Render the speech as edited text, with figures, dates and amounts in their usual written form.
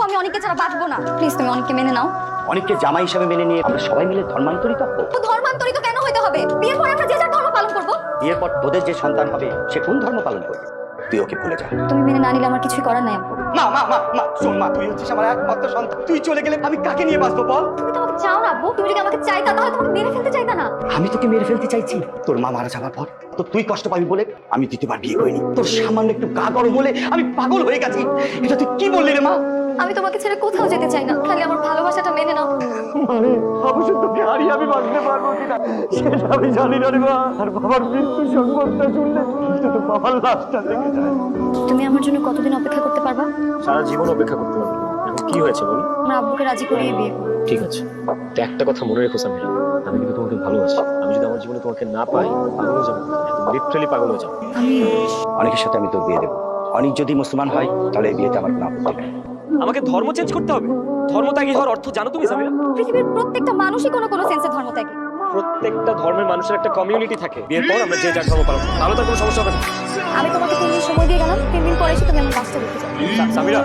আমি অনেককে ছাড়া বাঁচবো না। প্লিজ তুমি অনেককে মেনে নাও। অনেককে জামাই হিসাবে মেনে নিয়ে আমরা সবাই মিলে ধর্মান্তরিত হবো। তো ধর্মান্তরিত কেন হইতে হবে? বিয়ের পর আমরা যে যার ধর্ম পালন করবো। বিয়ের পর তোদের যে সন্তান হবে সে কোন ধর্ম পালন করবে তুই ওকে ভুলে যা। তুমি মেনে না নিলে আমার কিছুই করার নাই আব্বু। মা মা মা মা শোন মা, তুই হচ্ছিস আমার একমাত্র সন্তান। তুই চলে গেলে আমি কাকে নিয়ে বাঁচবো বল? তুমি তো আমাকে চাও না আব্বু। তুমি যদি আমাকে চাইতা তাহলে তোমাকে মেরে ফেলতে চাইতা না। আমি তোকে মেরে ফেলতে চাইছি? তোর মা মারা যাওয়ার পর তো তুই কষ্ট পাবি বলে আমি দ্বিতীয়বার বিয়ে করিনি। তোর সামান্য একটু গা গরম বলে আমি পাগল হয়ে গেছি। এটা তুই কি বললি রে মা? আমি তোমাকে ছেড়ে কোথাও যেতে চাই না, খালি আমার ভালোবাসাটা মেনে নাও। মানে অবশ্য তোকে হারিয়ে আমি বাঁচতে পারবো কিনা সেটা আমি জানি না রে মা। আর বাবার মৃত্যু সংবাদটা শুনলে তো বাবার লাশটা দেখে যায়। তুমি আমার জন্য কতদিন অপেক্ষা করতে পারবা? সারা জীবন অপেক্ষা করতে পারবো। এখন কি হয়েছে বল? আমার আব্বুকে রাজি করিয়ে বিয়ে করবো। ঠিক আছে, তো একটা কথা মনে রেখো সামিরা, আমি কিন্তু তোমাকে ভালোবাসি। আমি যদি আমার জীবনে তোমাকে না পাই পাগল হয়ে যাবো, লিটারালি পাগল হয়ে যাবো। আমি অনেকের সাথে আমি তোর বিয়ে দেবো। অনেক যদি মুসলমান হয় তাহলে এই বিয়েতে আমার কোনো আপত্তি নেই। আমাকে ধর্ম চেঞ্জ করতে হবে? ধর্মত্যাগী হওয়ার অর্থ জানো তুমি সামিরা? পৃথিবীর প্রত্যেকটা মানুষই কোনো কোনো সেন্সে ধর্মত্যাগী। প্রত্যেকটা ধর্মের মানুষের একটা কমিউনিটি থাকে। বিয়ের পর আমরা যে যার ধর্ম পালন করি, তাহলে তার কোনো সমস্যা হবে না। আমি তোমাকে 3 দিন সময় দিয়ে গেলাম, 3 দিন পরে এসে তুমি আমার কাজটা দেখতে চাও। সামিরা